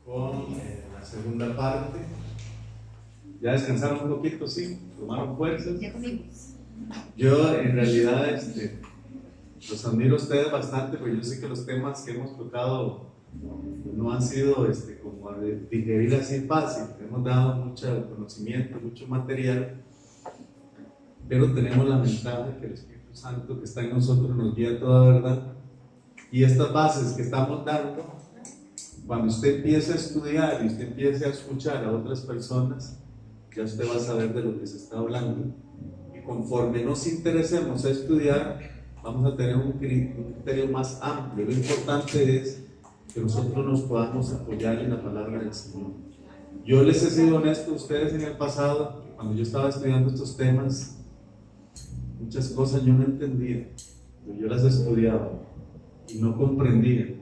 con la segunda parte. Ya descansaron un poquito, sí, tomaron fuerzas. Ya comimos. Yo en realidad los admiro a ustedes bastante, porque yo sé que los temas que hemos tocado no han sido como digerir así fácil. Hemos dado mucho conocimiento, mucho material, pero tenemos la ventaja que el Espíritu Santo que está en nosotros nos guía a toda verdad. Y estas bases que estamos dando, cuando usted empiece a estudiar y usted empiece a escuchar a otras personas, ya usted va a saber de lo que se está hablando. Y conforme nos interesemos a estudiar, vamos a tener un criterio más amplio. Lo importante es que nosotros nos podamos apoyar en la palabra del Señor. Yo les he sido honesto a ustedes en el pasado, cuando yo estaba estudiando estos temas, muchas cosas yo no entendía, pero yo las estudiaba y no comprendía,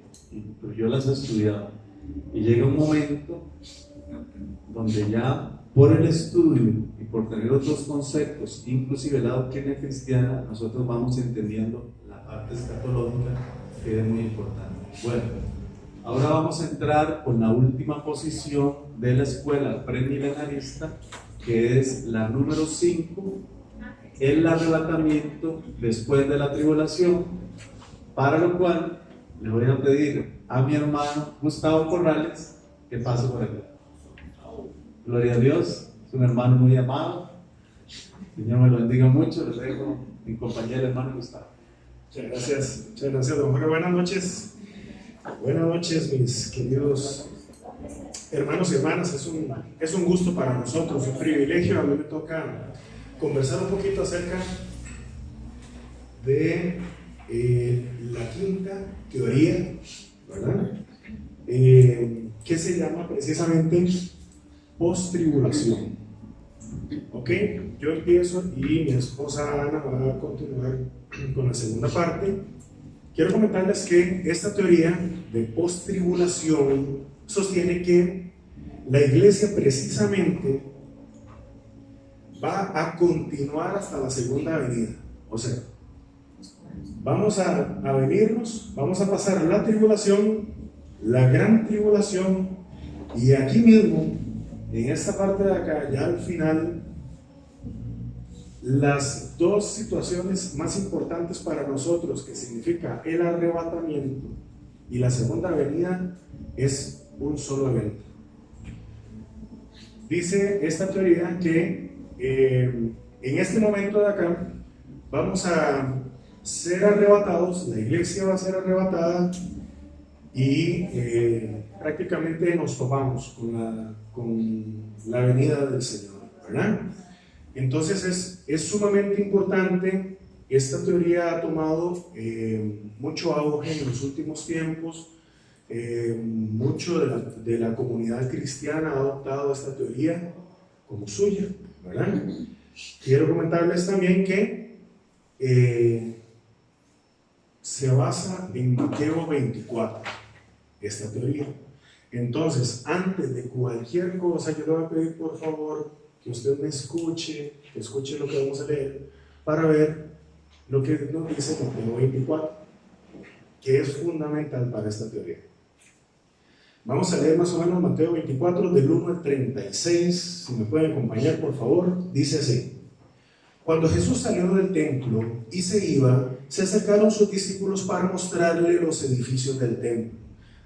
pero yo las estudiaba. Y llega un momento donde ya por el estudio y por tener otros conceptos, inclusive la doctrina cristiana, nosotros vamos entendiendo la parte escatológica, que es muy importante. Bueno, ahora vamos a entrar con la última posición de la escuela premilenarista, que es la número 5, el arrebatamiento después de la tribulación, para lo cual le voy a pedir a mi hermano Gustavo Corrales que pase por aquí. Gloria a Dios, es un hermano muy amado. El Señor me lo bendiga mucho. Les dejo mi compañero hermano Gustavo. Muchas gracias, don Jorge. Buenas noches, mis queridos hermanos y hermanas. Es un gusto para nosotros, un privilegio. A mí me toca conversar un poquito acerca de la quinta teoría, ¿verdad? Que se llama precisamente post-tribulación. Ok, yo empiezo y mi esposa Ana va a continuar con la segunda parte. Quiero comentarles que esta teoría de post-tribulación sostiene que la iglesia precisamente va a continuar hasta la segunda venida. O sea, vamos a venirnos, vamos a pasar la tribulación, la gran tribulación, y aquí mismo, en esta parte de acá, ya al final, las dos situaciones más importantes para nosotros, que significa el arrebatamiento y la segunda venida, es un solo evento. Dice esta teoría que en este momento de acá vamos a ser arrebatados, la iglesia va a ser arrebatada y prácticamente nos topamos con la venida del Señor, ¿verdad? Entonces es sumamente importante. Esta teoría ha tomado mucho auge en los últimos tiempos. Mucho de la comunidad cristiana ha adoptado esta teoría como suya, ¿verdad? Quiero comentarles también que se basa en Mateo 24, esta teoría. Entonces, antes de cualquier cosa, yo le voy a pedir por favor que usted me escuche, que escuche lo que vamos a leer, para ver lo que nos dice Mateo 24, que es fundamental para esta teoría. Vamos a leer más o menos Mateo 24, del 1 al 36, si me pueden acompañar por favor. Dice así: Cuando Jesús salió del templo y se iba, se acercaron sus discípulos para mostrarle los edificios del templo.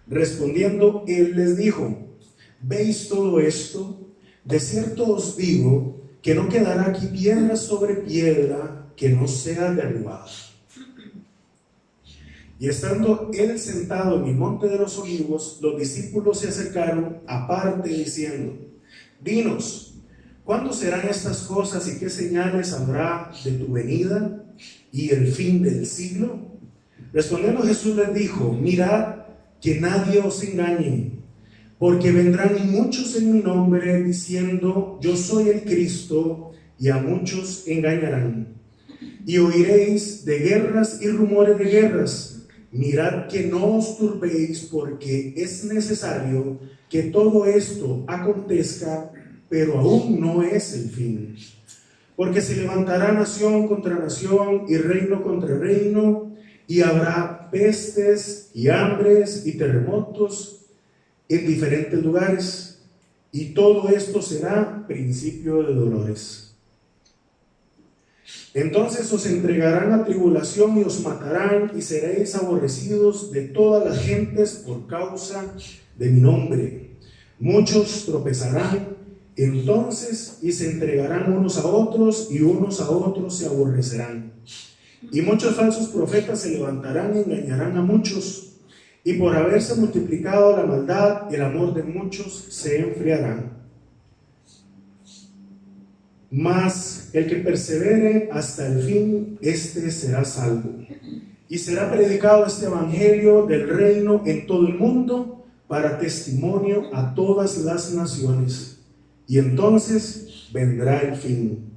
Respondiendo, él les dijo: ¿Veis todo esto? De cierto os digo que no quedará aquí piedra sobre piedra que no sea derribada. Y estando él sentado en el monte de los olivos, los discípulos se acercaron aparte diciendo: Dinos, ¿cuándo serán estas cosas y qué señales habrá de tu venida y el fin del siglo? Respondiendo Jesús les dijo: Mirad que nadie os engañe, porque vendrán muchos en mi nombre diciendo: Yo soy el Cristo, y a muchos engañarán. Y oiréis de guerras y rumores de guerras. Mirad que no os turbéis, porque es necesario que todo esto acontezca, pero aún no es el fin. Porque se levantará nación contra nación y reino contra reino, y habrá pestes y hambres y terremotos en diferentes lugares, y todo esto será principio de dolores. Entonces os entregarán a tribulación y os matarán, y seréis aborrecidos de todas las gentes por causa de mi nombre. Muchos tropezarán entonces y se entregarán unos a otros, y unos a otros se aborrecerán. Y muchos falsos profetas se levantarán y engañarán a muchos. Y por haberse multiplicado la maldad, el amor de muchos se enfriará. Mas el que persevere hasta el fin, éste será salvo. Y será predicado este evangelio del reino en todo el mundo para testimonio a todas las naciones. Y entonces vendrá el fin.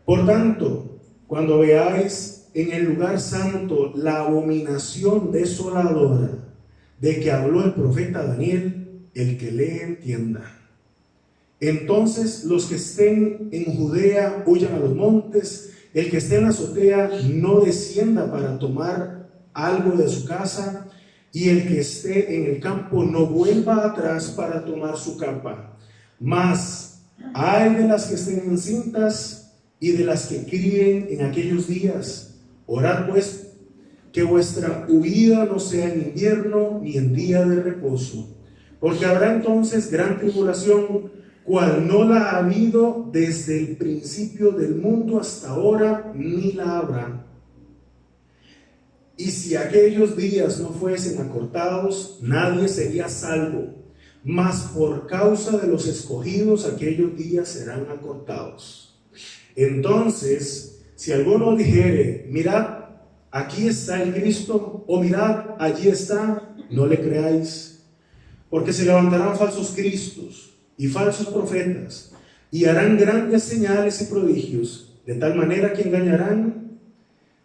Por tanto, cuando veáis en el lugar santo la abominación desoladora de que habló el profeta Daniel, el que lee entienda. Entonces los que estén en Judea huyan a los montes, el que esté en la azotea no descienda para tomar algo de su casa, y el que esté en el campo no vuelva atrás para tomar su capa. Mas ay de las que estén encintas y de las que críen en aquellos días. Orad pues que vuestra huida no sea en invierno ni en día de reposo, porque habrá entonces gran tribulación, cual no la ha habido desde el principio del mundo hasta ahora, ni la habrá. Y si aquellos días no fuesen acortados, nadie sería salvo, mas por causa de los escogidos aquellos días serán acortados. Entonces, si alguno dijere, mirad, aquí está el Cristo, o mirad, allí está, no le creáis, porque se levantarán falsos cristos y falsos profetas, y harán grandes señales y prodigios, de tal manera que engañarán,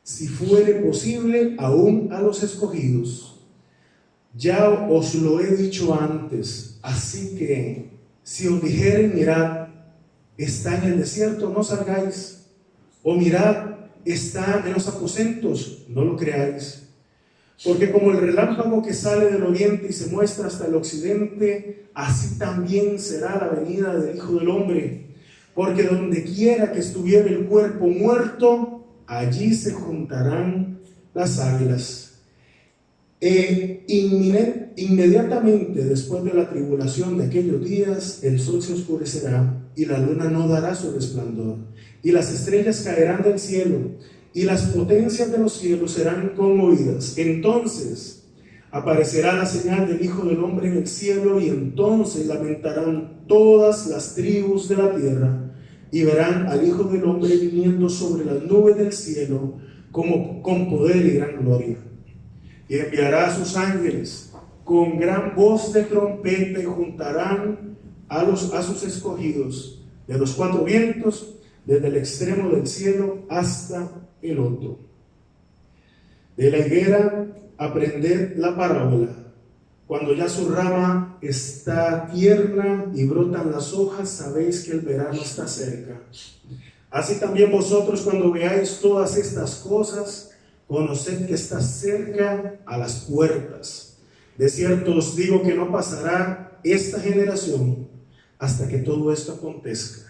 si fuere posible, aún a los escogidos. Ya os lo he dicho antes, así que si os dijeren, mirad, está en el desierto, no salgáis, o mirad, está en los aposentos, no lo creáis. Porque como el relámpago que sale del oriente y se muestra hasta el occidente, así también será la venida del Hijo del Hombre. Porque donde quiera que estuviera el cuerpo muerto, allí se juntarán las águilas. Inmediatamente después de la tribulación de aquellos días, el sol se oscurecerá y la luna no dará su resplandor, y las estrellas caerán del cielo, y las potencias de los cielos serán conmovidas. Entonces aparecerá la señal del Hijo del Hombre en el cielo, y entonces lamentarán todas las tribus de la tierra, y verán al Hijo del Hombre viniendo sobre las nubes del cielo con poder y gran gloria. Y enviará a sus ángeles con gran voz de trompeta, y juntarán a sus escogidos de los cuatro vientos, desde el extremo del cielo hasta el otro. De la higuera aprended la parábola. Cuando ya su rama está tierna y brotan las hojas, sabéis que el verano está cerca. Así también vosotros, cuando veáis todas estas cosas, conoced que está cerca a las puertas. De cierto os digo que no pasará esta generación hasta que todo esto acontezca.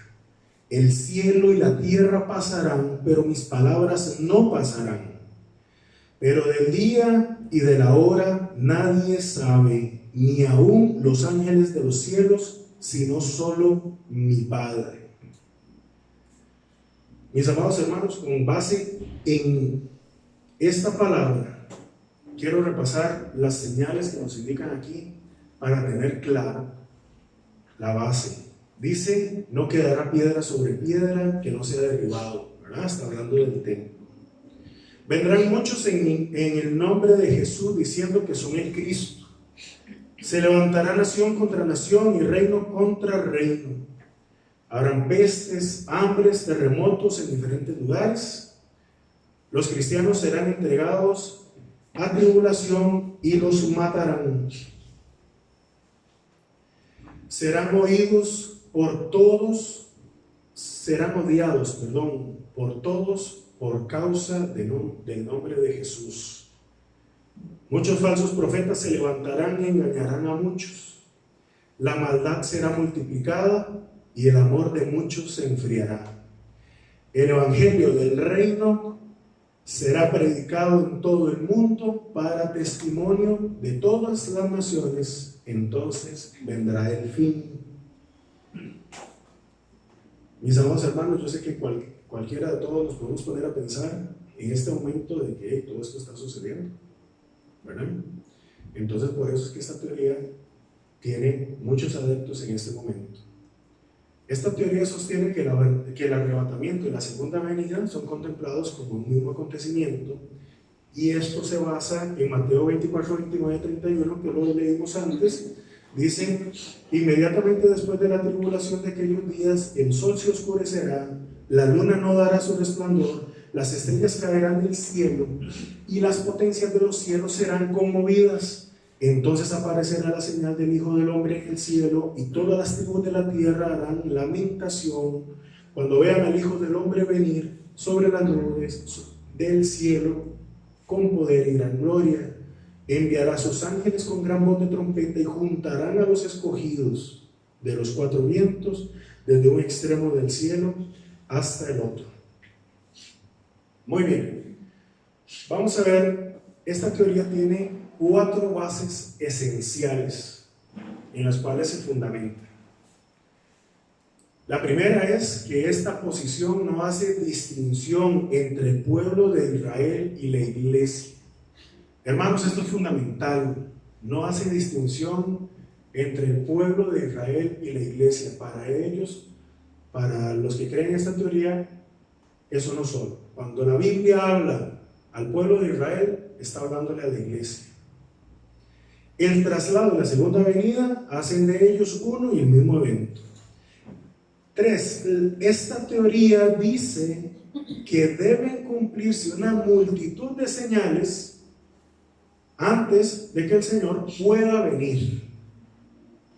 El cielo y la tierra pasarán, pero mis palabras no pasarán. Pero del día y de la hora nadie sabe, ni aun los ángeles de los cielos, sino solo mi Padre. Mis amados hermanos, con base en esta palabra, quiero repasar las señales que nos indican aquí para tener claro la base. Dice, no quedará piedra sobre piedra que no sea derribado, ¿verdad? Está hablando del templo. Vendrán muchos en el nombre de Jesús diciendo que son el Cristo. Se levantará nación contra nación y reino contra reino. Habrán pestes, hambres, terremotos en diferentes lugares. Los cristianos serán entregados a tribulación y los matarán. Serán odiados por todos por causa del nombre de Jesús. Muchos falsos profetas se levantarán y engañarán a muchos. la maldad será multiplicada y el amor de muchos se enfriará. El evangelio del reino será predicado en todo el mundo para testimonio de todas las naciones, entonces vendrá el fin. Mis amados hermanos, yo sé que cualquiera de todos nos podemos poner a pensar en este momento de que todo esto está sucediendo, ¿verdad? Entonces, por eso es que esta teoría tiene muchos adeptos en este momento. Esta teoría sostiene que el arrebatamiento y la segunda venida son contemplados como un mismo acontecimiento, y esto se basa en Mateo 24, 29, 31, que lo leímos antes. Dicen: inmediatamente después de la tribulación de aquellos días, el sol se oscurecerá, la luna no dará su resplandor, las estrellas caerán del cielo y las potencias de los cielos serán conmovidas. Entonces aparecerá la señal del Hijo del Hombre en el cielo, y todas las tribus de la tierra harán lamentación cuando vean al Hijo del Hombre venir sobre las nubes del cielo con poder y gran gloria. Enviará a sus ángeles con gran voz de trompeta y juntarán a los escogidos de los cuatro vientos, desde un extremo del cielo hasta el otro. Muy bien, vamos a ver, esta teoría tiene 4 bases esenciales en las cuales se fundamenta. La primera es que esta posición no hace distinción entre el pueblo de Israel y la iglesia. Hermanos, esto es fundamental. No hace distinción entre el pueblo de Israel y la iglesia. Para ellos, para los que creen esta teoría, eso no solo. Cuando la Biblia habla al pueblo de Israel, está hablándole a la iglesia. El traslado y la segunda venida hacen de ellos uno y el mismo evento. 3. Esta teoría dice que deben cumplirse una multitud de señales antes de que el Señor pueda venir,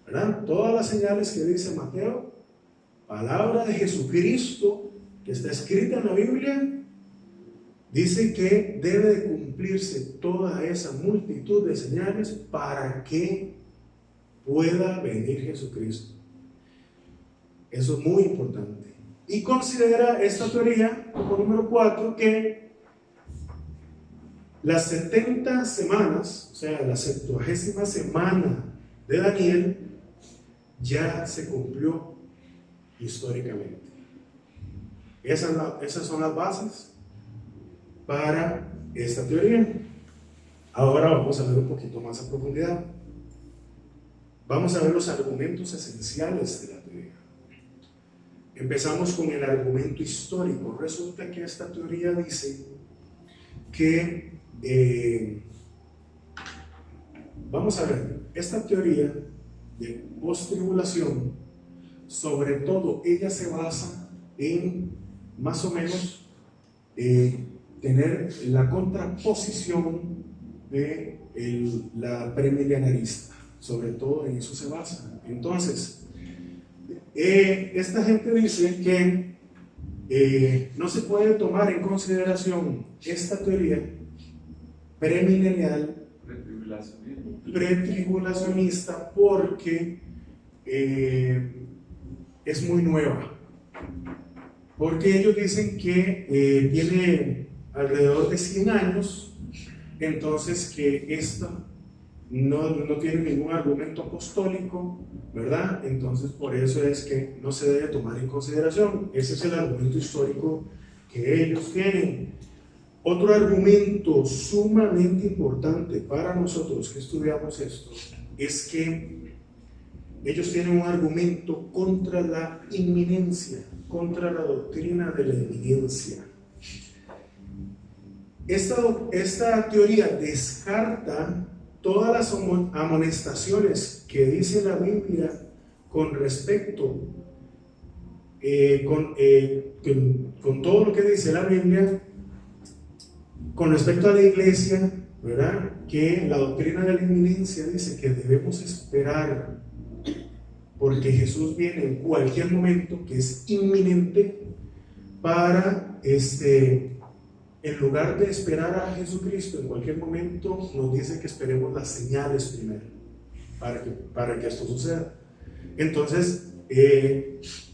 ¿verdad? Todas las señales que dice Mateo, palabra de Jesucristo que está escrita en la Biblia, dice que debe de cumplirse toda esa multitud de señales para que pueda venir Jesucristo. Eso es muy importante. Y considera esta teoría, como número 4, que las 70 semanas, o sea, la 70ª semana de Daniel, ya se cumplió históricamente. Esas son las bases para esta teoría. Ahora vamos a ver un poquito más a profundidad. Vamos a ver los argumentos esenciales de la teoría. Empezamos con el argumento histórico. Resulta que esta teoría dice que vamos a ver, esta teoría de post-tribulación, sobre todo ella se basa en más o menos tener la contraposición de la premilenarista, sobre todo en eso se basa. Entonces, esta gente dice que no se puede tomar en consideración esta teoría premilenial, pretribulacionista, porque es muy nueva. Porque ellos dicen que tiene alrededor de 100 años, entonces que esta no tiene ningún argumento apostólico, ¿verdad? Entonces por eso es que no se debe tomar en consideración. Ese es el argumento histórico que ellos tienen. Otro argumento sumamente importante para nosotros que estudiamos esto es que ellos tienen un argumento contra la inminencia, contra la doctrina de la inminencia. Esta teoría descarta todas las amonestaciones que dice la Biblia con respecto con todo lo que dice la Biblia con respecto a la iglesia, ¿verdad? Que la doctrina de la inminencia dice que debemos esperar porque Jesús viene en cualquier momento, que es inminente, para en lugar de esperar a Jesucristo en cualquier momento, nos dice que esperemos las señales primero para que esto suceda. Entonces,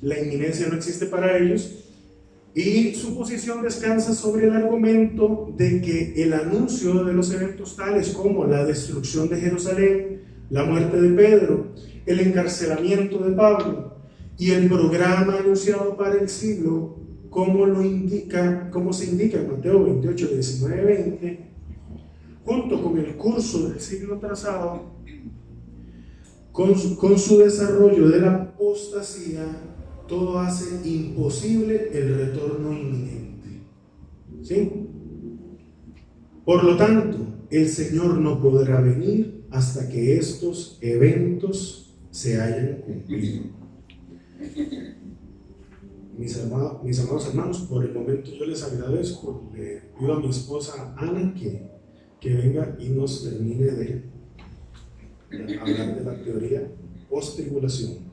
la inminencia no existe para ellos, y su posición descansa sobre el argumento de que el anuncio de los eventos tales como la destrucción de Jerusalén, la muerte de Pedro, el encarcelamiento de Pablo y el programa anunciado para el siglo, como se indica en Mateo 28, 19, 20, junto con el curso del siglo trazado, con su desarrollo de la apostasía, todo hace imposible el retorno inminente. ¿Sí? Por lo tanto, el Señor no podrá venir hasta que estos eventos se hayan cumplido. Mis amados hermanos, por el momento yo les agradezco. Le pido a mi esposa Ana que venga y nos termine de hablar de la teoría post-tribulación.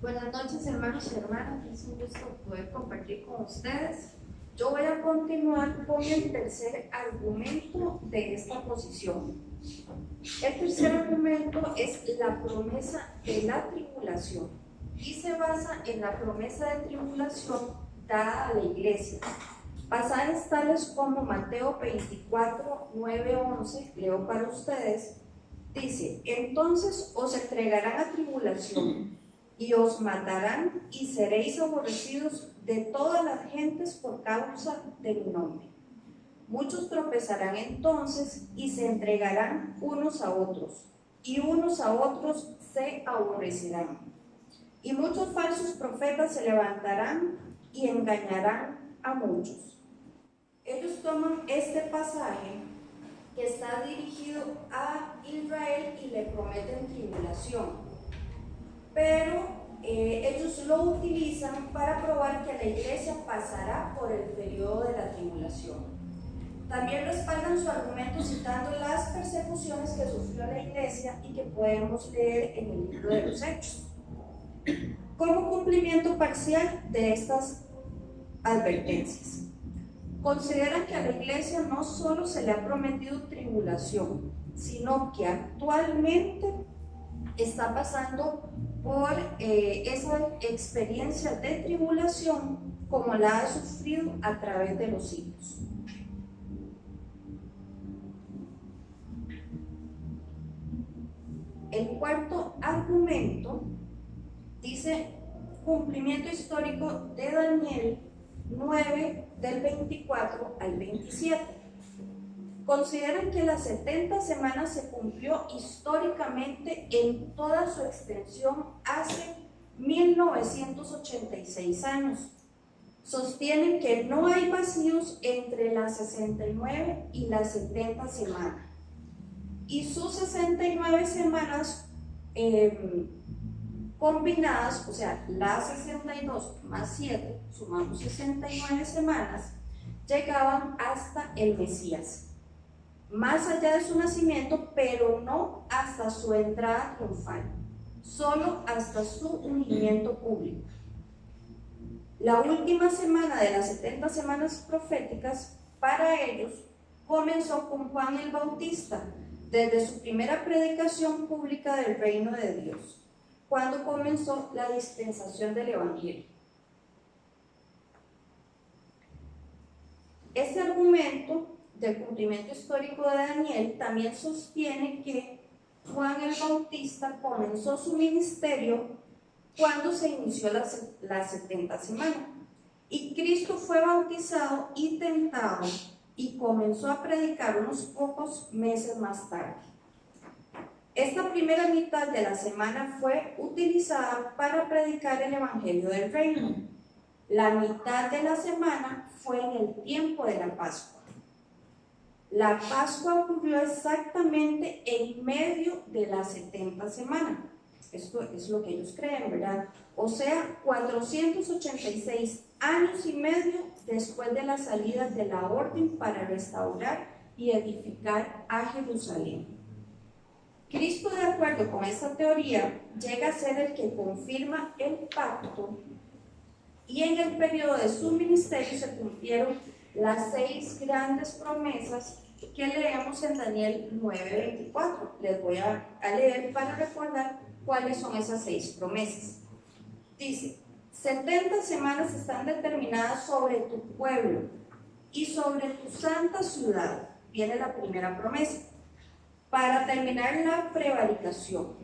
Buenas noches, hermanos y hermanas, es un gusto poder compartir con ustedes. Yo voy a continuar con el tercer argumento de esta posición. El tercer argumento es la promesa de la tribulación y se basa en la promesa de tribulación dada a la iglesia. Pasajes tales como Mateo 24, 9, 11, leo para ustedes, dice: entonces os entregarán a tribulación y os matarán y seréis aborrecidos de todas las gentes por causa de mi nombre. Muchos tropezarán entonces y se entregarán unos a otros, y unos a otros se aborrecerán. Y muchos falsos profetas se levantarán y engañarán a muchos. Ellos toman este pasaje que está dirigido a Israel y le prometen tribulación. Pero ellos lo utilizan para probar que la iglesia pasará por el periodo de la tribulación. También respaldan su argumento citando las persecuciones que sufrió la iglesia y que podemos leer en el libro de los Hechos. Como cumplimiento parcial de estas advertencias, consideran que a la iglesia no solo se le ha prometido tribulación, sino que actualmente está pasando por esa experiencia de tribulación como la ha sufrido a través de los siglos. El cuarto argumento dice cumplimiento histórico de Daniel 9 del 24 al 27. Consideran que las 70 semanas se cumplió históricamente en toda su extensión hace 1986 años. Sostienen que no hay vacíos entre las 69 y las 70 semanas. Y sus 69 semanas combinadas, o sea, las 62 más 7, sumamos 69 semanas, llegaban hasta el Mesías. Más allá de su nacimiento, pero no hasta su entrada triunfal, solo hasta su ungimiento público. La última semana de las 70 semanas proféticas para ellos comenzó con Juan el Bautista, desde su primera predicación pública del reino de Dios, cuando comenzó la dispensación del Evangelio. Este argumento del cumplimiento histórico de Daniel también sostiene que Juan el Bautista comenzó su ministerio cuando se inició las 70 semanas y Cristo fue bautizado y tentado y comenzó a predicar unos pocos meses más tarde. Esta primera mitad de la semana fue utilizada para predicar el Evangelio del Reino. La mitad de la semana fue en el tiempo de la Pascua. La Pascua ocurrió exactamente en medio de las 70 semanas. Esto es lo que ellos creen, ¿verdad? O sea, 486 años y medio después de la salida de la orden para restaurar y edificar a Jerusalén. Cristo, de acuerdo con esta teoría, llega a ser el que confirma el pacto y en el periodo de su ministerio se cumplieron las 6 grandes promesas que leemos en Daniel 9:24. Les voy a leer para recordar cuáles son esas 6 promesas. Dice: 70 semanas están determinadas sobre tu pueblo y sobre tu santa ciudad. Viene la primera promesa, para terminar la prevaricación.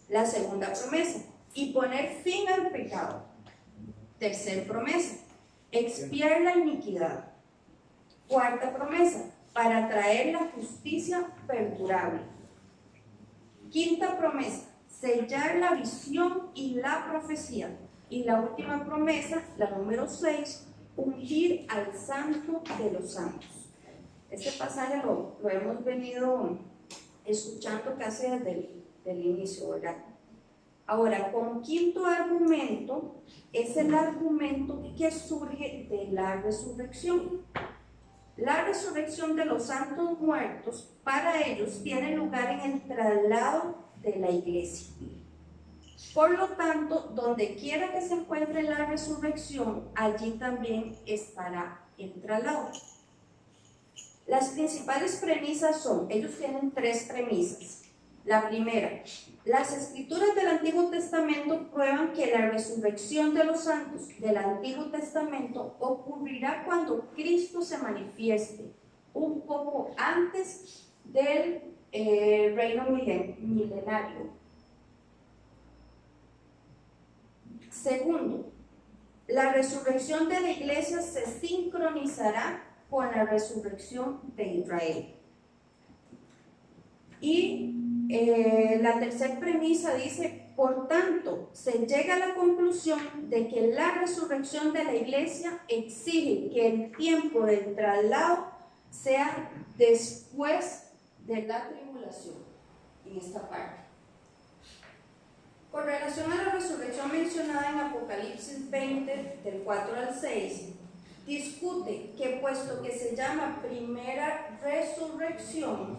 La segunda promesa, y poner fin al pecado. Tercera promesa, expiar la iniquidad. Cuarta promesa, para traer la justicia perdurable. Quinta promesa, sellar la visión y la profecía. Y la última promesa, la número 6, ungir al santo de los santos. Este pasaje lo hemos venido escuchando casi desde el inicio, ¿verdad? Ahora, con quinto argumento, es el argumento que surge de la resurrección. La resurrección de los santos muertos, para ellos, tiene lugar en el traslado de la iglesia. Por lo tanto, donde quiera que se encuentre la resurrección, allí también estará el traslado. Las principales premisas son, ellos tienen 3 premisas. La primera, las escrituras del Antiguo Testamento prueban que la resurrección de los santos del Antiguo Testamento ocurrirá cuando Cristo se manifieste, un poco antes del reino milenario. Segundo, la resurrección de la iglesia se sincronizará con la resurrección de Israel. Y la tercera premisa dice: por tanto, se llega a la conclusión de que la resurrección de la iglesia exige que el tiempo del traslado sea después de la tribulación, en esta parte. Con relación a la resurrección mencionada en Apocalipsis 20, del 4 al 6, discute que puesto que se llama primera resurrección,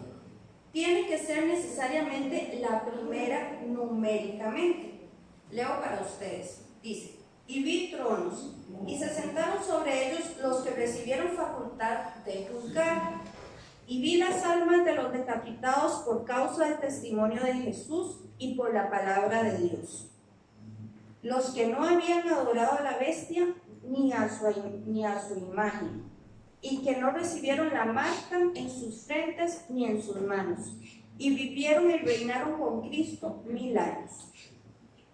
tiene que ser necesariamente la primera numéricamente. Leo para ustedes. Dice: y vi tronos, y se sentaron sobre ellos los que recibieron facultad de juzgar. Y vi las almas de los decapitados por causa del testimonio de Jesús y por la palabra de Dios, los que no habían adorado a la bestia ni a su imagen, y que no recibieron la marca en sus frentes ni en sus manos, y vivieron y reinaron con Cristo 1000 años.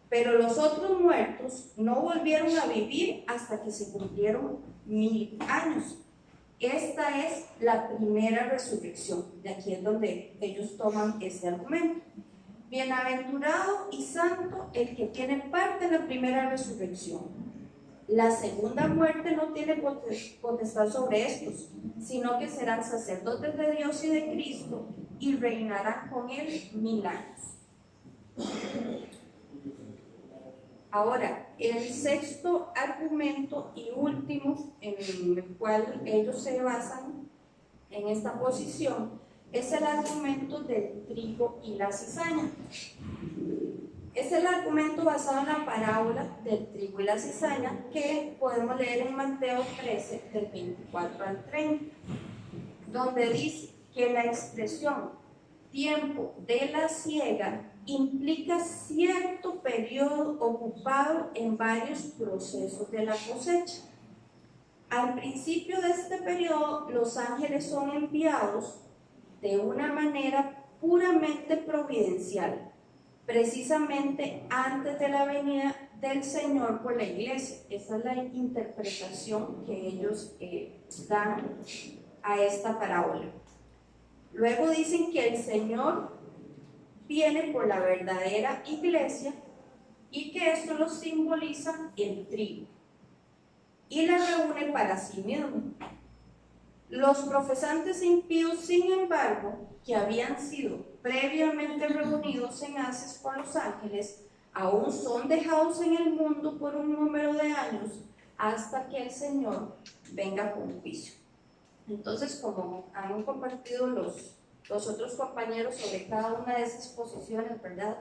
Pero los otros muertos no volvieron a vivir hasta que se cumplieron 1000 años. Esta es la primera resurrección. De aquí es donde ellos toman este argumento. Bienaventurado y santo el que tiene parte en la primera resurrección. La segunda muerte no tiene potestad sobre estos, sino que serán sacerdotes de Dios y de Cristo y reinarán con él 1000 años. Ahora, el sexto argumento y último en el cual ellos se basan en esta posición es el argumento del trigo y la cizaña. Es el argumento basado en la parábola del trigo y la cizaña que podemos leer en Mateo 13, del 24 al 30, donde dice que la expresión tiempo de la siega implica cierto periodo ocupado en varios procesos de la cosecha. Al principio de este periodo, los ángeles son enviados de una manera puramente providencial, precisamente antes de la venida del Señor por la iglesia. Esa es la interpretación que ellos dan a esta parábola. Luego dicen que el Señor viene por la verdadera iglesia y que esto lo simboliza el trigo y la reúne para sí mismo. Los profesantes impíos, sin embargo, que habían sido previamente reunidos en haces por los ángeles, aún son dejados en el mundo por un número de años hasta que el Señor venga con juicio. Entonces, como han compartido los otros compañeros sobre cada una de esas posiciones, ¿verdad?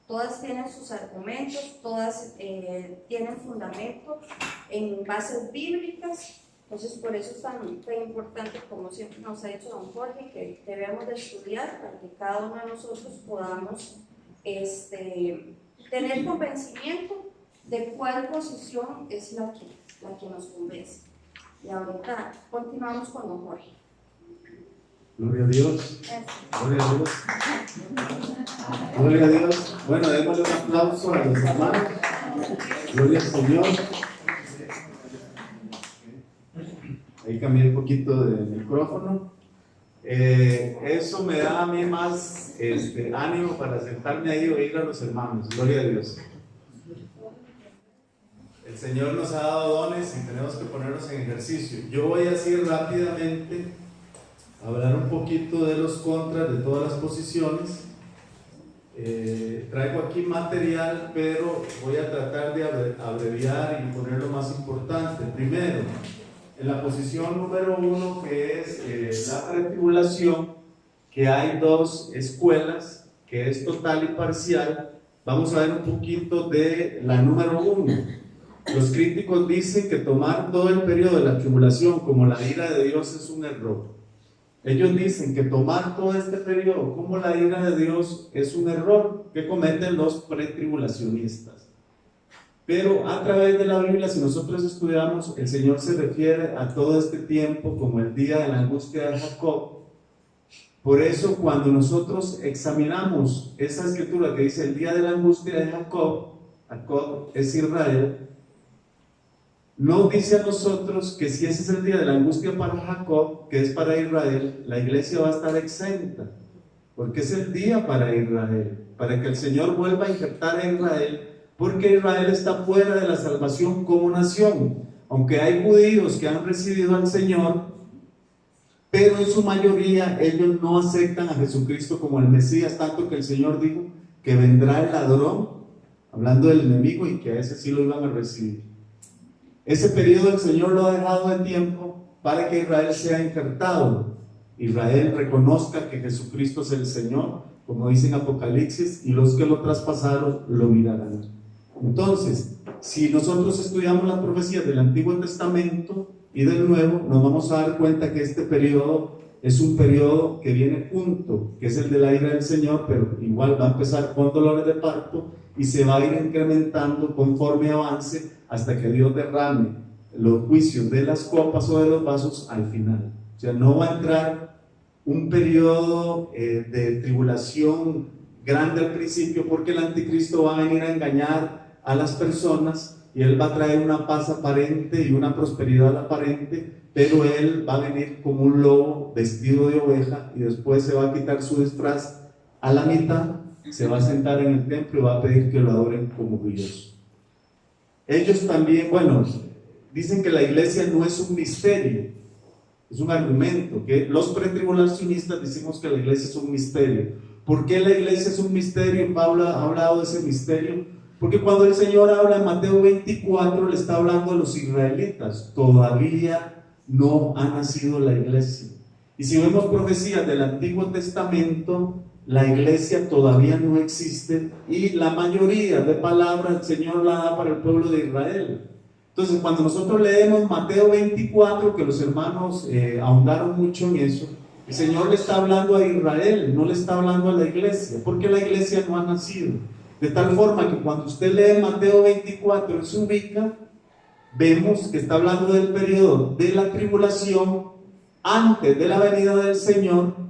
Todas tienen sus argumentos, todas tienen fundamento en bases bíblicas, Entonces, por eso es tan importante, como siempre nos ha dicho don Jorge, que debemos de estudiar para que cada uno de nosotros podamos tener convencimiento de cuál posición es la que nos convence. Y ahorita continuamos con don Jorge. Gloria a Dios. Gloria a Dios. Gloria a Dios. Bueno, démosle un aplauso a los hermanos. Gloria al Señor. Ahí cambié un poquito de micrófono. Eso me da a mí más ánimo para sentarme ahí y oír a los hermanos. Gloria a Dios. El Señor nos ha dado dones y tenemos que ponernos en ejercicio. Yo voy así rápidamente a hablar un poquito de los contras de todas las posiciones. Traigo aquí material, pero voy a tratar de abreviar y poner lo más importante. Primero, en la posición número 1, que es la pretribulación, que hay dos escuelas, que es total y parcial. Vamos a ver un poquito de la número 1. Los críticos dicen que tomar todo el periodo de la tribulación como la ira de Dios es un error. Ellos dicen que tomar todo este periodo como la ira de Dios es un error que cometen los pretribulacionistas. Pero a través de la Biblia, si nosotros estudiamos, el Señor se refiere a todo este tiempo como el día de la angustia de Jacob. Por eso, cuando nosotros examinamos esa escritura que dice el día de la angustia de Jacob, Jacob es Israel, no dice a nosotros que si ese es el día de la angustia para Jacob, que es para Israel, la iglesia va a estar exenta, porque es el día para Israel, para que el Señor vuelva a injertar a Israel, porque Israel está fuera de la salvación como nación. Aunque hay judíos que han recibido al Señor, pero en su mayoría ellos no aceptan a Jesucristo como el Mesías, tanto que el Señor dijo que vendrá el ladrón, hablando del enemigo, y que a ese sí lo iban a recibir. Ese periodo el Señor lo ha dejado de tiempo para que Israel sea injertado. Israel reconozca que Jesucristo es el Señor, como dice en Apocalipsis, y los que lo traspasaron lo mirarán. Entonces, si nosotros estudiamos las profecías del Antiguo Testamento y del Nuevo, nos vamos a dar cuenta que este periodo es un periodo que viene junto, que es el de la ira del Señor, pero igual va a empezar con dolores de parto y se va a ir incrementando conforme avance hasta que Dios derrame los juicios de las copas o de los vasos al final. O sea, no va a entrar un periodo de tribulación grande al principio, porque el anticristo va a venir a engañar a las personas y él va a traer una paz aparente y una prosperidad aparente, pero él va a venir como un lobo vestido de oveja y después se va a quitar su disfraz a la mitad, se va a sentar en el templo y va a pedir que lo adoren como Dios. Ellos también, bueno, dicen que la iglesia no es un misterio, es un argumento, que los pretribulacionistas decimos que la iglesia es un misterio. ¿Por qué la iglesia es un misterio? Pablo ha hablado de ese misterio, porque cuando el Señor habla en Mateo 24, le está hablando a los israelitas, todavía no ha nacido la iglesia. Y si vemos profecías del Antiguo Testamento, la iglesia todavía no existe y la mayoría de palabras el Señor la da para el pueblo de Israel. Entonces, cuando nosotros leemos Mateo 24, que los hermanos ahondaron mucho en eso, el Señor le está hablando a Israel, no le está hablando a la iglesia, porque la iglesia no ha nacido. De tal forma que cuando usted lee Mateo 24 y se ubica, vemos que está hablando del periodo de la tribulación antes de la venida del Señor,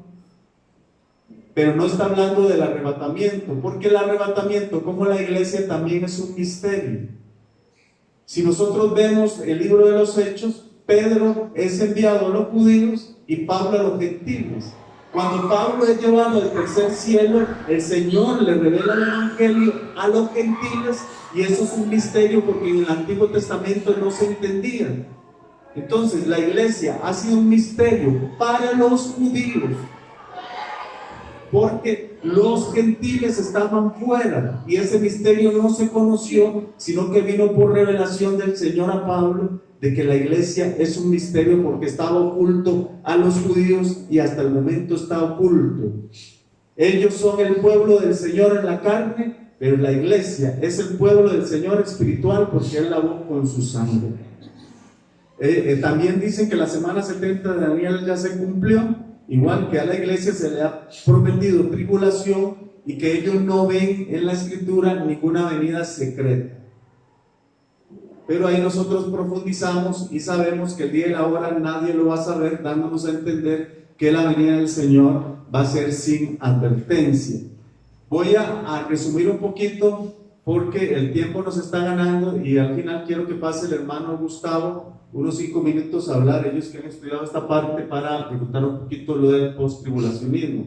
pero no está hablando del arrebatamiento, porque el arrebatamiento, como la iglesia, también es un misterio. Si nosotros vemos el libro de los Hechos, Pedro es enviado a los judíos y Pablo a los gentiles. Cuando Pablo es llevado al tercer cielo, el Señor le revela el evangelio a los gentiles, y eso es un misterio porque en el Antiguo Testamento no se entendía. Entonces la iglesia ha sido un misterio para los judíos, porque los gentiles estaban fuera y ese misterio no se conoció, sino que vino por revelación del Señor a Pablo, de que la iglesia es un misterio porque estaba oculto a los judíos y hasta el momento está oculto. Ellos son el pueblo del Señor en la carne, pero la iglesia es el pueblo del Señor espiritual porque Él lavó con su sangre. También dicen que la semana 70 de Daniel ya se cumplió, igual que a la iglesia se le ha prometido tribulación y que ellos no ven en la escritura ninguna venida secreta. Pero ahí nosotros profundizamos y sabemos que el día y la hora nadie lo va a saber, dándonos a entender que la venida del Señor va a ser sin advertencia. Voy a resumir un poquito porque el tiempo nos está ganando y al final quiero que pase el hermano Gustavo unos 5 minutos a hablar, ellos que han estudiado esta parte, para preguntar un poquito lo del post-tribulacionismo.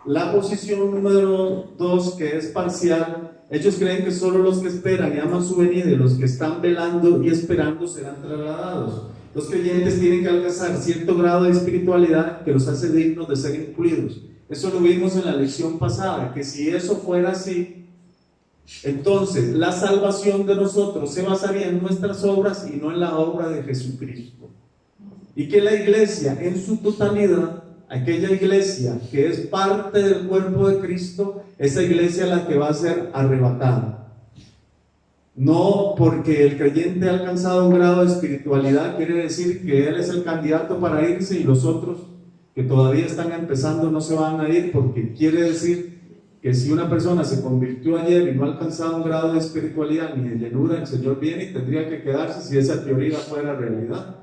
La posición número 2, que es parcial, ellos creen que solo los que esperan y aman su venida y los que están velando y esperando serán trasladados. Los creyentes tienen que alcanzar cierto grado de espiritualidad que los hace dignos de ser incluidos. Eso lo vimos en la lección pasada, que si eso fuera así, entonces la salvación de nosotros se basaría en nuestras obras y no en la obra de Jesucristo. Y que la iglesia en su totalidad, aquella iglesia que es parte del cuerpo de Cristo, esa iglesia es la que va a ser arrebatada. No porque el creyente ha alcanzado un grado de espiritualidad quiere decir que él es el candidato para irse y los otros que todavía están empezando no se van a ir, porque quiere decir que si una persona se convirtió ayer y no ha alcanzado un grado de espiritualidad ni de llenura, el Señor viene y tendría que quedarse si esa teoría fuera realidad.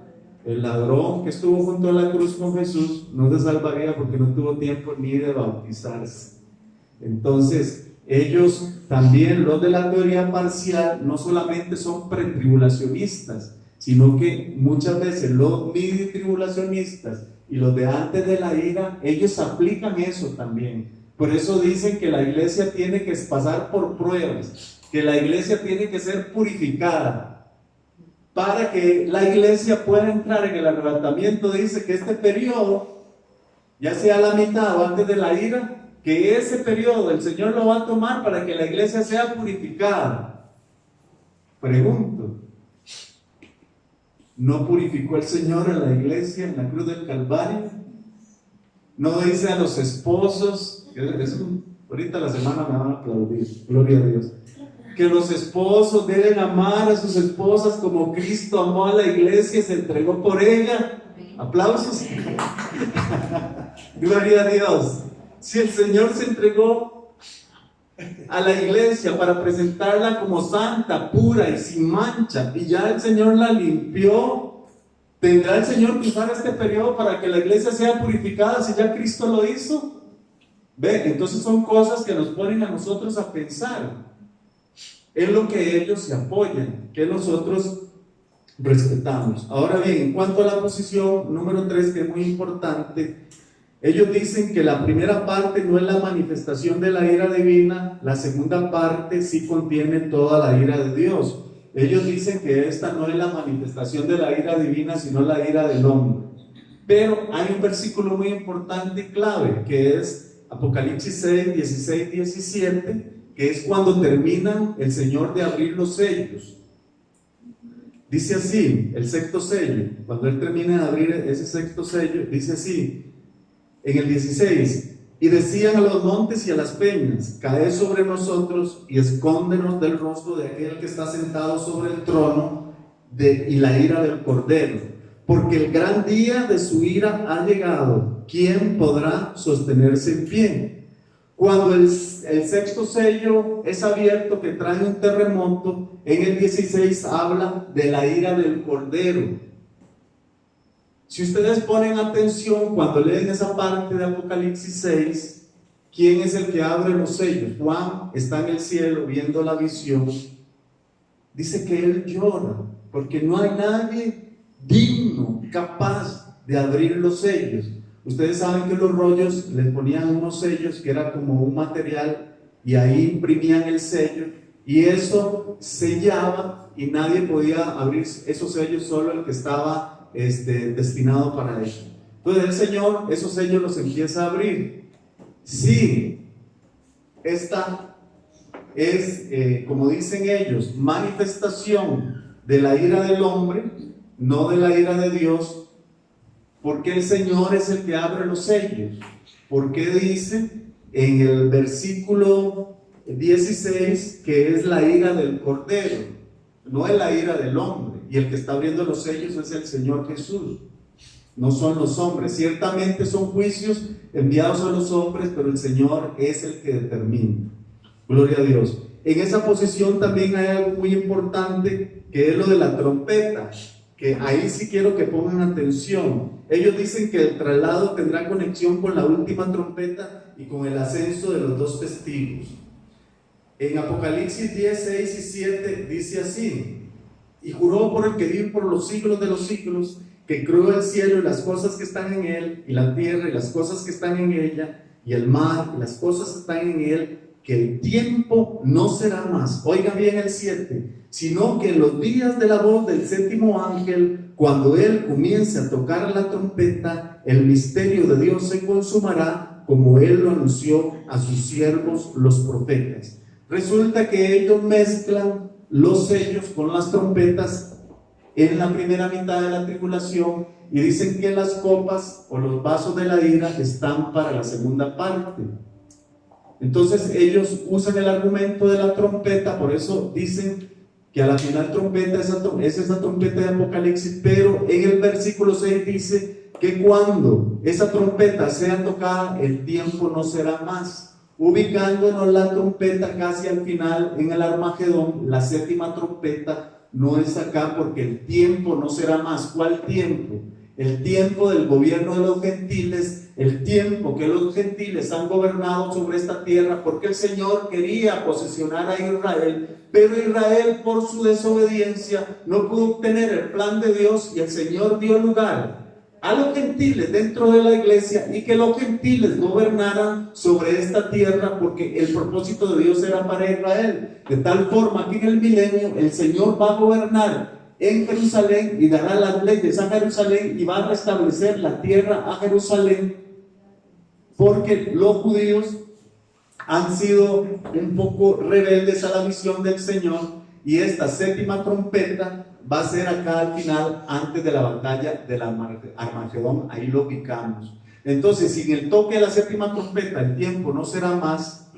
El ladrón que estuvo junto a la cruz con Jesús no se salvaría porque no tuvo tiempo ni de bautizarse. Entonces, ellos también, los de la teoría parcial, no solamente son pretribulacionistas, sino que muchas veces los midi-tribulacionistas y los de antes de la ira, ellos aplican eso también. Por eso dicen que la iglesia tiene que pasar por pruebas, que la iglesia tiene que ser purificada, para que la iglesia pueda entrar en el arrebatamiento. Dice que este periodo, ya sea la mitad o antes de la ira, que ese periodo el Señor lo va a tomar para que la iglesia sea purificada. Pregunto, ¿no purificó el Señor a la iglesia en la cruz del Calvario? ¿No dice a los esposos? Ahorita la semana me van a aplaudir, gloria a Dios, que los esposos deben amar a sus esposas como Cristo amó a la iglesia y se entregó por ella? Aplausos. Gloria a Dios. Si el Señor se entregó a la iglesia para presentarla como santa, pura y sin mancha, y ya el Señor la limpió, ¿tendrá el Señor que usar este periodo para que la iglesia sea purificada si ya Cristo lo hizo? ¿Ve? Entonces son cosas que nos ponen a nosotros a pensar en lo que ellos se apoyan, que nosotros respetamos. Ahora bien, en cuanto a la posición número 3, que es muy importante, ellos dicen que la primera parte no es la manifestación de la ira divina, la segunda parte sí contiene toda la ira de Dios. Ellos dicen que esta no es la manifestación de la ira divina, sino la ira del hombre. Pero hay un versículo muy importante y clave, que es Apocalipsis 6, 16, 17, que es cuando termina el Señor de abrir los sellos. Dice así, el sexto sello, cuando Él termina de abrir ese sexto sello, dice así, en el 16, y decían a los montes y a las peñas, caed sobre nosotros y escóndenos del rostro de aquel que está sentado sobre el trono y la ira del Cordero, porque el gran día de su ira ha llegado. ¿Quién podrá sostenerse en pie? Cuando el sexto sello es abierto, que trae un terremoto, en el 16 habla de la ira del Cordero. Si ustedes ponen atención cuando leen esa parte de Apocalipsis 6, ¿quién es el que abre los sellos? Juan está en el cielo viendo la visión. Dice que él llora porque no hay nadie digno, capaz de abrir los sellos. Ustedes saben que los rollos les ponían unos sellos que era como un material y ahí imprimían el sello y eso sellaba y nadie podía abrir esos sellos, solo el que estaba destinado para ello. Entonces el Señor esos sellos los empieza a abrir. Sí, esta es, como dicen ellos, manifestación de la ira del hombre, no de la ira de Dios. Porque el Señor es el que abre los sellos. Porque dice en el versículo 16 que es la ira del Cordero, no es la ira del hombre. y el que está abriendo los sellos es el Señor Jesús, no son los hombres. Ciertamente son juicios enviados a los hombres, pero el Señor es el que determina. Gloria a Dios. En esa posición también hay algo muy importante, que es lo de la trompeta, que ahí sí quiero que pongan atención. Ellos dicen que el traslado tendrá conexión con la última trompeta y con el ascenso de los dos testigos. En Apocalipsis 10, 6 y 7 dice así: y juró por el que vive por los siglos de los siglos, que creó el cielo y las cosas que están en él, y la tierra y las cosas que están en ella, y el mar y las cosas que están en él, que el tiempo no será más, oiga bien el 7, sino que en los días de la voz del séptimo ángel, cuando él comience a tocar la trompeta, el misterio de Dios se consumará, como él lo anunció a sus siervos los profetas. Resulta que ellos mezclan los sellos con las trompetas en la primera mitad de la tribulación y dicen que las copas o los vasos de la ira están para la segunda parte. Entonces ellos usan el argumento de la trompeta, por eso dicen que a la final trompeta es esa trompeta de Apocalipsis, pero en el versículo 6 dice que cuando esa trompeta sea tocada, el tiempo no será más, ubicándonos la trompeta casi al final en el Armagedón. La séptima trompeta no es acá porque el tiempo no será más. ¿Cuál tiempo? El tiempo del gobierno de los gentiles, el tiempo que los gentiles han gobernado sobre esta tierra, porque el Señor quería posesionar a Israel, pero Israel por su desobediencia no pudo obtener el plan de Dios, y el Señor dio lugar a los gentiles dentro de la iglesia, y que los gentiles gobernaran sobre esta tierra, porque el propósito de Dios era para Israel, de tal forma que en el milenio el Señor va a gobernar en Jerusalén y dará las leyes a Jerusalén y va a restablecer la tierra a Jerusalén, porque los judíos han sido un poco rebeldes a la misión del Señor, y esta séptima trompeta va a ser acá al final, antes de la batalla del Armagedón. Ahí lo ubicamos. Entonces, sin el toque de la séptima trompeta, el tiempo no será más.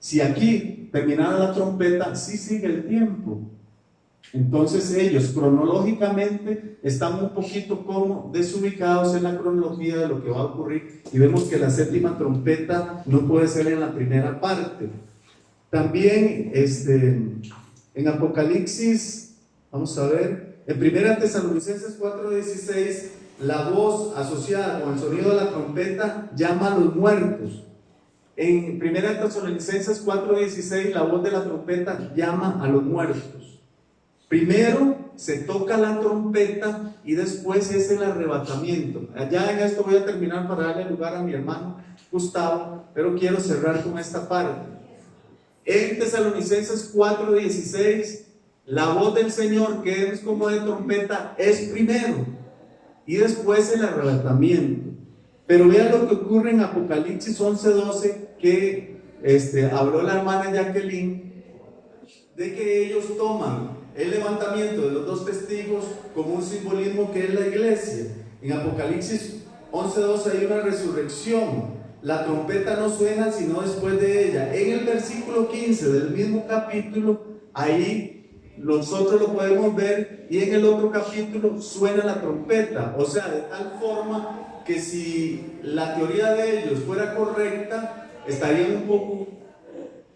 Si aquí terminara la trompeta, sí sigue el tiempo. Entonces ellos cronológicamente están un poquito como desubicados en la cronología de lo que va a ocurrir, y vemos que la séptima trompeta no puede ser en la primera parte. También en Apocalipsis, vamos a ver, en 1 Tesalonicenses 4:16, la voz asociada con el sonido de la trompeta llama a los muertos. En 1 Tesalonicenses 4:16, la voz de la trompeta llama a los muertos. Primero se toca la trompeta y después es el arrebatamiento. Ya en esto voy a terminar para darle lugar a mi hermano Gustavo, pero quiero cerrar con esta parte. En Tesalonicenses 4:16, la voz del Señor, que es como de trompeta, es primero y después el arrebatamiento. Pero vean lo que ocurre en Apocalipsis 11:12, que habló la hermana Jacqueline, de que ellos toman el levantamiento de los dos testigos como un simbolismo que es la iglesia. En Apocalipsis 11:12 hay una resurrección. La trompeta no suena sino después de ella. En el versículo 15 del mismo capítulo, ahí nosotros lo podemos ver, y en el otro capítulo suena la trompeta. O sea, de tal forma que si la teoría de ellos fuera correcta, estarían un poco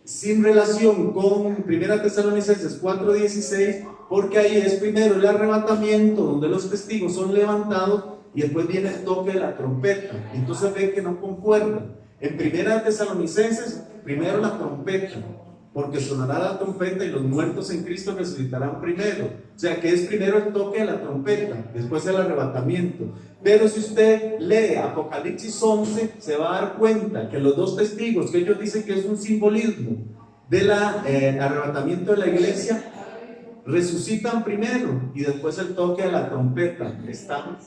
sin relación con 1 Tesalonicenses 4:16, porque ahí es primero el arrebatamiento, donde los testigos son levantados, y después viene el toque de la trompeta. Entonces ven que no concuerdan. En 1 Tesalonicenses, primero la trompeta, porque sonará la trompeta y los muertos en Cristo resucitarán primero. O sea que es primero el toque de la trompeta, después el arrebatamiento. Pero si usted lee Apocalipsis 11, se va a dar cuenta que los dos testigos, que ellos dicen que es un simbolismo del arrebatamiento de la iglesia, resucitan primero y después el toque de la trompeta. Están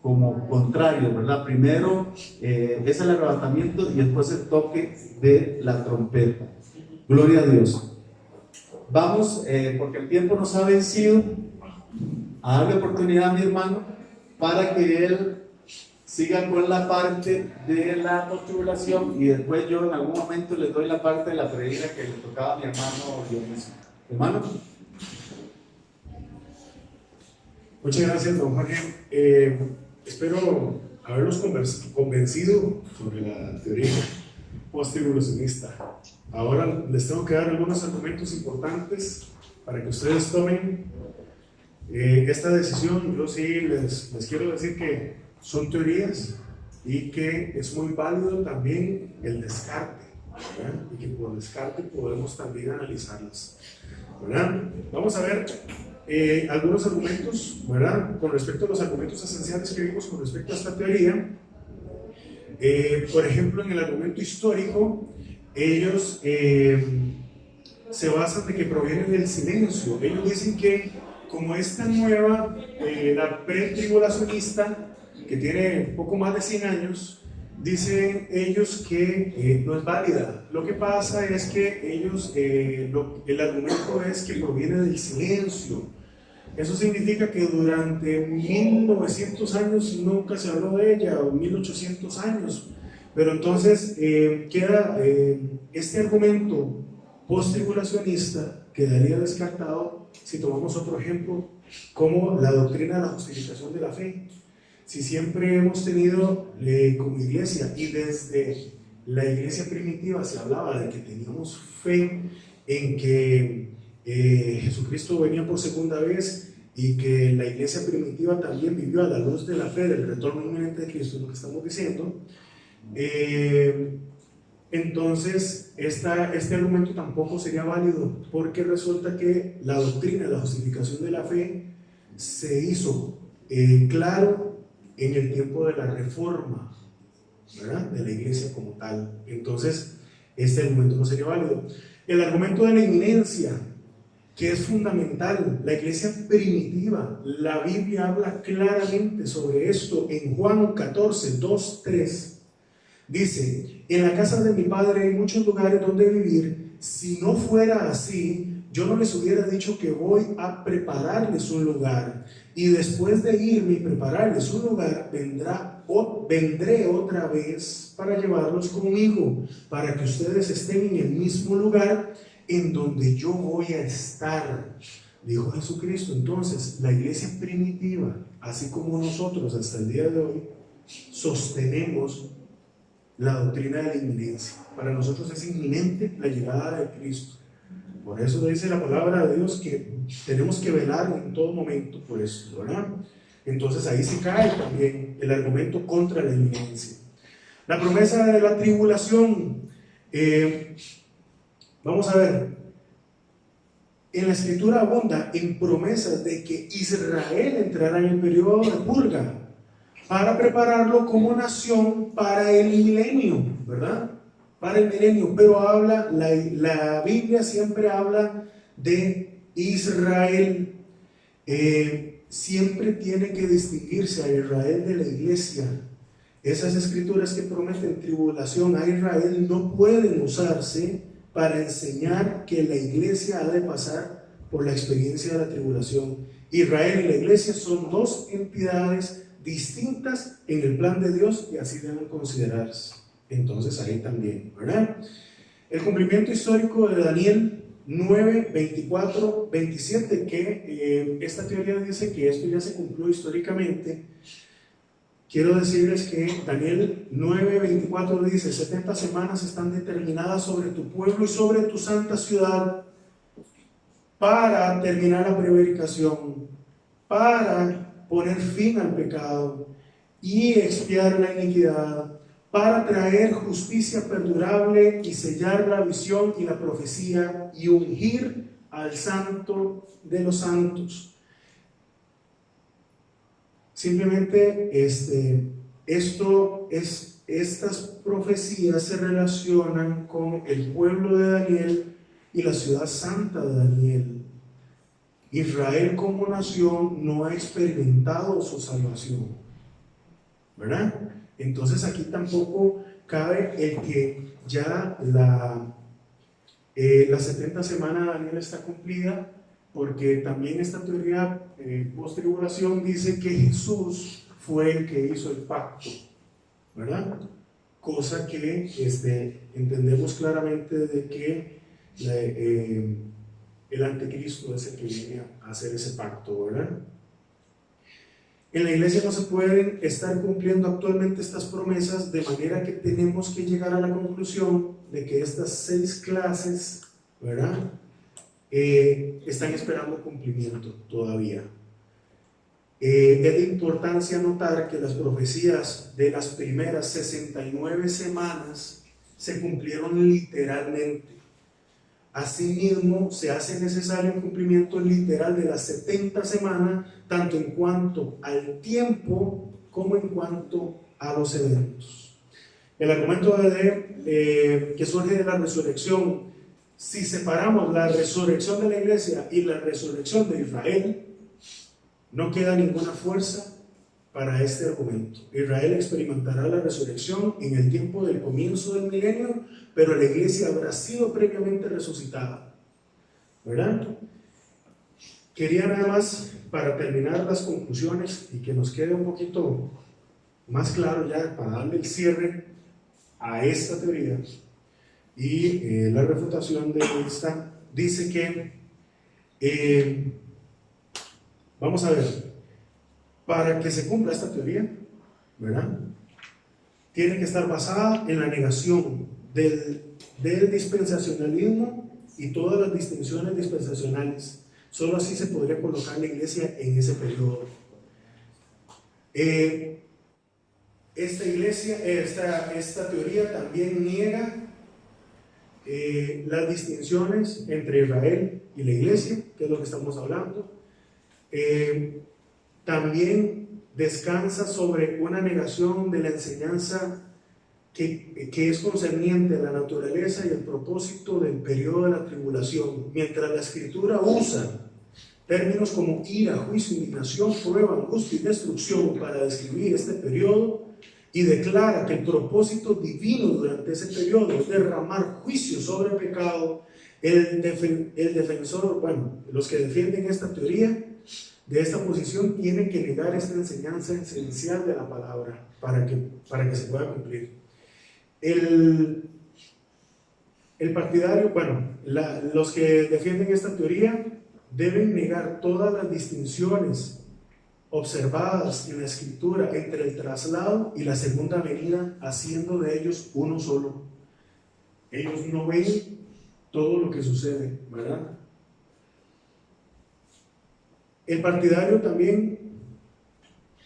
como contrarios, ¿verdad? Primero es el arrebatamiento y después el toque de la trompeta. Gloria a Dios. Vamos, porque el tiempo nos ha vencido, a darle oportunidad a mi hermano para que él siga con la parte de la postulación, y después yo en algún momento les doy la parte de la predica que le tocaba a mi hermano Dionisio. Hermano. Muchas gracias, don Jorge. Espero haberlos convencido sobre la teoría post-tribulacionista. Ahora les tengo que dar algunos argumentos importantes para que ustedes tomen esta decisión. Yo sí les quiero decir que son teorías y que es muy válido también el descarte, ¿verdad? Y que por descarte podemos también analizarlas, ¿verdad? Vamos a ver algunos argumentos, ¿verdad? Con respecto a los argumentos esenciales que vimos con respecto a esta teoría. Por ejemplo, en el argumento histórico, ellos se basan de que proviene del silencio. Ellos dicen que como esta nueva, la pretribulacionista, que tiene poco más de 100 años, dicen ellos que no es válida. Lo que pasa es que ellos, el argumento es que proviene del silencio. Eso significa que durante 1900 años nunca se habló de ella, o 1800 años. Pero entonces queda este argumento post-tribulacionista quedaría descartado si tomamos otro ejemplo como la doctrina de la justificación de la fe. Si siempre hemos tenido como iglesia, y desde la iglesia primitiva se hablaba de que teníamos fe en que Jesucristo venía por segunda vez y que la iglesia primitiva también vivió a la luz de la fe del retorno inminente de Cristo, es lo que estamos diciendo. Entonces este argumento tampoco sería válido, porque resulta que la doctrina de la justificación de la fe se hizo claro en el tiempo de la reforma, ¿verdad? De la iglesia como tal. Entonces este argumento no sería válido. El argumento de la inminencia, que es fundamental, la iglesia primitiva, la Biblia habla claramente sobre esto en Juan 14, 2, 3. Dice: en la casa de mi padre hay muchos lugares donde vivir. Si no fuera así, yo no les hubiera dicho que voy a prepararles un lugar, y después de irme y prepararles un lugar, vendré otra vez para llevarlos conmigo, para que ustedes estén en el mismo lugar en donde yo voy a estar, dijo Jesucristo. Entonces la iglesia primitiva, así como nosotros hasta el día de hoy, sostenemos la doctrina de la inminencia. Para nosotros es inminente la llegada de Cristo. Por eso dice la palabra de Dios que tenemos que velar en todo momento por eso, ¿verdad? Entonces ahí se cae también el argumento contra la inminencia. La promesa de la tribulación. Vamos a ver. En la escritura abunda en promesas de que Israel entrará en el periodo de purga para prepararlo como nación para el milenio, ¿verdad? Para el milenio. Pero habla, la Biblia siempre habla de Israel. Siempre tiene que distinguirse a Israel de la iglesia. Esas escrituras que prometen tribulación a Israel no pueden usarse para enseñar que la iglesia ha de pasar por la experiencia de la tribulación. Israel y la iglesia son dos entidades distintas en el plan de Dios, y así deben considerarse. Entonces ahí también, ¿verdad? El cumplimiento histórico de Daniel 9, 24, 27, que esta teoría dice que esto ya se cumplió históricamente. Quiero decirles que Daniel 9, 24 dice: 70 semanas están determinadas sobre tu pueblo y sobre tu santa ciudad para terminar la prevaricación, para poner fin al pecado y expiar la iniquidad, para traer justicia perdurable y sellar la visión y la profecía y ungir al santo de los santos. Simplemente estas profecías se relacionan con el pueblo de Daniel y la ciudad santa de Daniel. Israel como nación no ha experimentado su salvación, ¿verdad? Entonces aquí tampoco cabe el que ya la 70 semanas de Daniel está cumplida, porque también esta teoría post-tribulación dice que Jesús fue el que hizo el pacto, ¿verdad? Cosa que entendemos claramente de que el anticristo es el que viene a hacer ese pacto, ¿verdad? En la iglesia no se pueden estar cumpliendo actualmente estas promesas, de manera que tenemos que llegar a la conclusión de que estas 6 clases, ¿verdad? Están esperando cumplimiento todavía. Es de importancia notar que las profecías de las primeras 69 semanas se cumplieron literalmente. Asimismo, se hace necesario un cumplimiento literal de las 70 semanas, tanto en cuanto al tiempo como en cuanto a los eventos. El argumento que surge de la resurrección, si separamos la resurrección de la iglesia y la resurrección de Israel, no queda ninguna fuerza para este argumento. Israel experimentará la resurrección en el tiempo del comienzo del milenio, pero la iglesia habrá sido previamente resucitada, ¿verdad? Quería nada más, para terminar las conclusiones y que nos quede un poquito más claro ya, para darle el cierre a esta teoría y la refutación de esta, dice que vamos a ver, para que se cumpla esta teoría, ¿verdad? Tiene que estar basada en la negación del dispensacionalismo y todas las distinciones dispensacionales. Solo así se podría colocar la iglesia en ese periodo. Esta teoría también niega las distinciones entre Israel y la iglesia, que es lo que estamos hablando. También descansa sobre una negación de la enseñanza que es concerniente a la naturaleza y el propósito del periodo de la tribulación. Mientras la escritura usa términos como ira, juicio, indignación, prueba, angustia y destrucción para describir este periodo, y declara que el propósito divino durante ese periodo es derramar juicio sobre el pecado, el defensor, los que defienden esta teoría de esta posición tienen que negar esta enseñanza esencial de la palabra para que se pueda cumplir. El partidario, los que defienden esta teoría deben negar todas las distinciones observadas en la escritura entre el traslado y la segunda venida, haciendo de ellos uno solo. Ellos no ven todo lo que sucede, ¿verdad? El partidario también,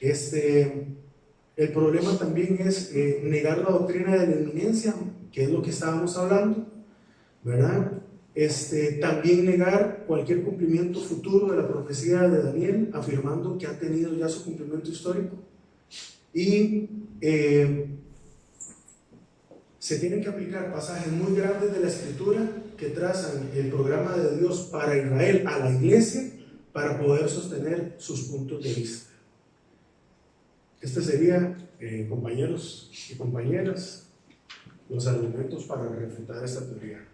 el problema también es negar la doctrina de la inminencia, que es lo que estábamos hablando, ¿verdad? También negar cualquier cumplimiento futuro de la profecía de Daniel, afirmando que ha tenido ya su cumplimiento histórico. Y se tienen que aplicar pasajes muy grandes de la escritura que trazan el programa de Dios para Israel a la iglesia para poder sostener sus puntos de vista. Este sería, compañeros y compañeras, los argumentos para refutar esta teoría.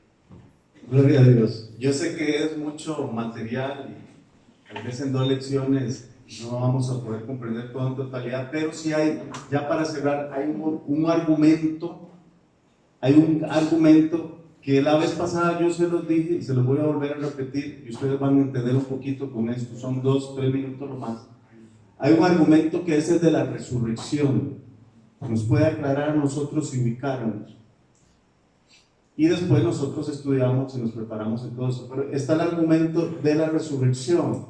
Gloria a Dios. Yo sé que es mucho material y tal vez en 2 lecciones no vamos a poder comprender todo en totalidad, pero sí hay, ya para cerrar, hay un argumento que la vez pasada yo se los dije y se los voy a volver a repetir y ustedes van a entender un poquito con esto, son 2-3 minutos lo más. Hay un argumento que es el de la resurrección, nos puede aclarar a nosotros y ubicarnos. Y después nosotros estudiamos y nos preparamos en todo eso. Pero está el argumento de la resurrección.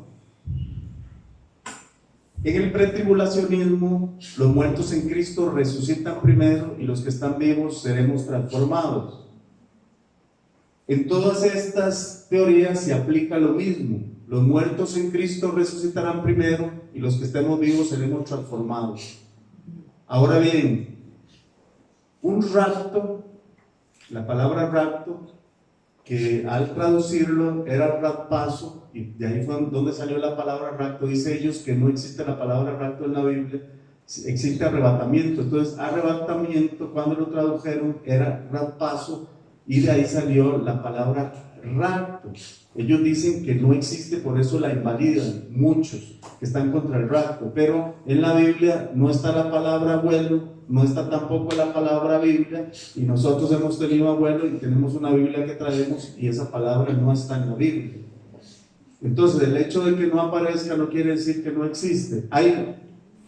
En el pretribulacionismo, los muertos en Cristo resucitan primero y los que están vivos seremos transformados. En todas estas teorías se aplica lo mismo. Los muertos en Cristo resucitarán primero y los que estemos vivos seremos transformados. Ahora bien, un rapto, la palabra rapto, que al traducirlo era raptazo, y de ahí fue donde salió la palabra rapto. Dice ellos que no existe la palabra rapto en la Biblia, existe arrebatamiento. Entonces arrebatamiento, cuando lo tradujeron, era raptazo, y de ahí salió la palabra rapto. Ellos dicen que no existe, por eso la invalidan muchos que están contra el rapto, pero en la Biblia no está la palabra vuelo, no está tampoco la palabra Biblia, y nosotros hemos tenido abuelo y tenemos una Biblia que traemos y esa palabra no está en la Biblia. Entonces el hecho de que no aparezca no quiere decir que no existe. Hay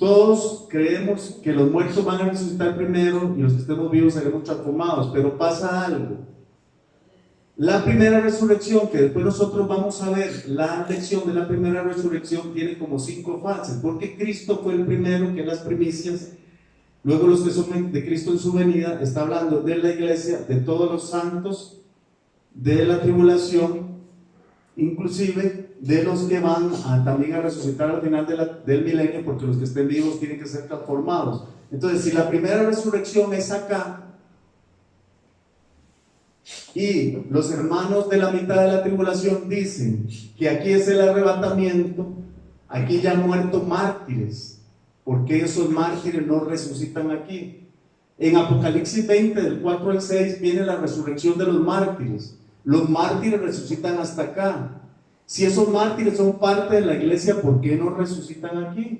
todos creemos que los muertos van a resucitar primero y los que estemos vivos seremos transformados, pero pasa algo. La primera resurrección, que después nosotros vamos a ver, la lección de la primera resurrección tiene como 5 fases, porque Cristo fue el primero, que las primicias. Luego los que son de Cristo en su venida, está hablando de la iglesia, de todos los santos, de la tribulación, inclusive de los que van también a resucitar al final del milenio, porque los que estén vivos tienen que ser transformados. Entonces, si la primera resurrección es acá, y los hermanos de la mitad de la tribulación dicen que aquí es el arrebatamiento, aquí ya han muerto mártires, porque esos mártires no resucitan aquí. En Apocalipsis 20, del 4 al 6, viene la resurrección de los mártires. Los mártires resucitan hasta acá. Si esos mártires son parte de la iglesia, ¿por qué no resucitan aquí?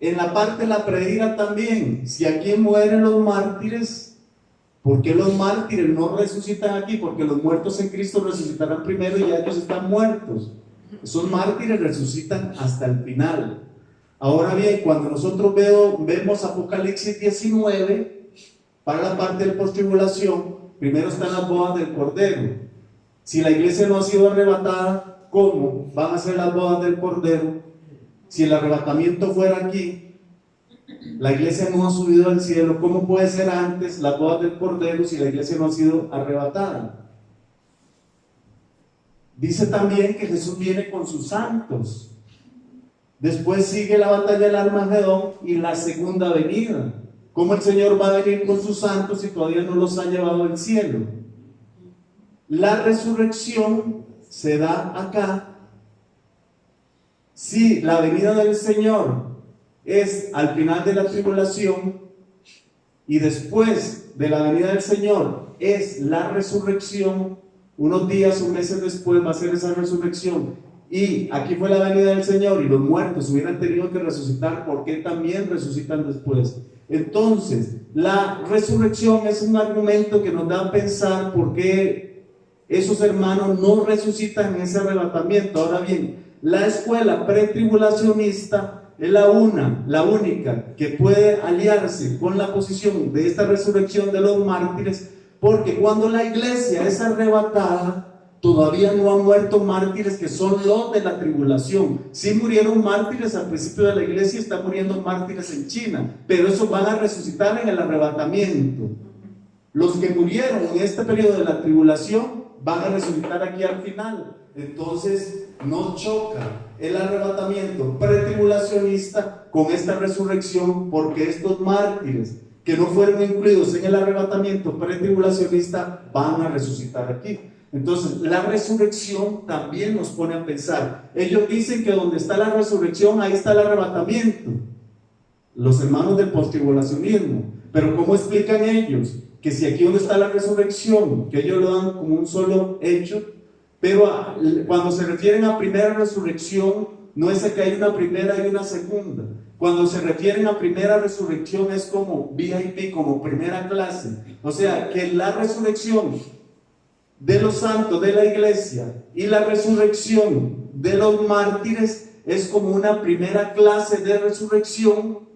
En la parte de la predira también, si aquí mueren los mártires, ¿por qué los mártires no resucitan aquí? Porque los muertos en Cristo resucitarán primero y ya ellos están muertos. Esos mártires resucitan hasta el final. Ahora bien, cuando nosotros vemos Apocalipsis 19, para la parte de postribulación, primero están las bodas del Cordero. Si la iglesia no ha sido arrebatada, ¿cómo van a ser las bodas del Cordero? Si el arrebatamiento fuera aquí, la iglesia no ha subido al cielo, ¿cómo puede ser antes las bodas del Cordero si la iglesia no ha sido arrebatada? Dice también que Jesús viene con sus santos. Después sigue la batalla del Armagedón y la segunda venida. ¿Cómo el Señor va a venir con sus santos si todavía no los ha llevado al cielo? La resurrección se da acá. Si la venida del Señor es al final de la tribulación y después de la venida del Señor es la resurrección, unos días o meses después va a ser esa resurrección, y aquí fue la venida del Señor y los muertos hubieran tenido que resucitar, porque también resucitan después. Entonces la resurrección es un argumento que nos da a pensar por qué esos hermanos no resucitan en ese arrebatamiento. Ahora bien, la escuela pretribulacionista es la única que puede aliarse con la posición de esta resurrección de los mártires, porque cuando la iglesia es arrebatada, todavía no han muerto mártires que son los de la tribulación. Sí murieron mártires al principio de la iglesia, están muriendo mártires en China, pero esos van a resucitar en el arrebatamiento. Los que murieron en este periodo de la tribulación van a resucitar aquí al final. Entonces no choca el arrebatamiento pretribulacionista con esta resurrección, porque estos mártires que no fueron incluidos en el arrebatamiento pretribulacionista van a resucitar aquí. Entonces la resurrección también nos pone a pensar. Ellos dicen que donde está la resurrección, ahí está el arrebatamiento, los hermanos del postribulacionismo. Pero ¿cómo explican ellos que si aquí donde está la resurrección, que ellos lo dan como un solo hecho, pero cuando se refieren a primera resurrección, no es que hay una primera y una segunda? Cuando se refieren a primera resurrección es como VIP, como primera clase. O sea, que la resurrección de los santos de la iglesia y la resurrección de los mártires es como una primera clase de resurrección,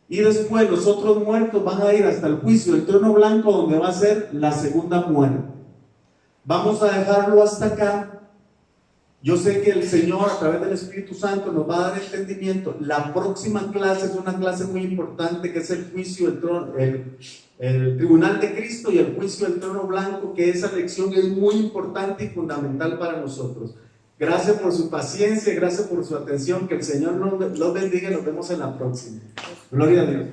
y después los otros muertos van a ir hasta el juicio del trono blanco, donde va a ser la segunda muerte. Vamos a dejarlo hasta acá. Yo sé que el Señor a través del Espíritu Santo nos va a dar entendimiento. La próxima clase es una clase muy importante, que es el juicio del trono, el tribunal de Cristo y el juicio del trono blanco, que esa lección es muy importante y fundamental para nosotros. Gracias por su paciencia, gracias por su atención, que el Señor los bendiga y nos vemos en la próxima. Gloria a Dios.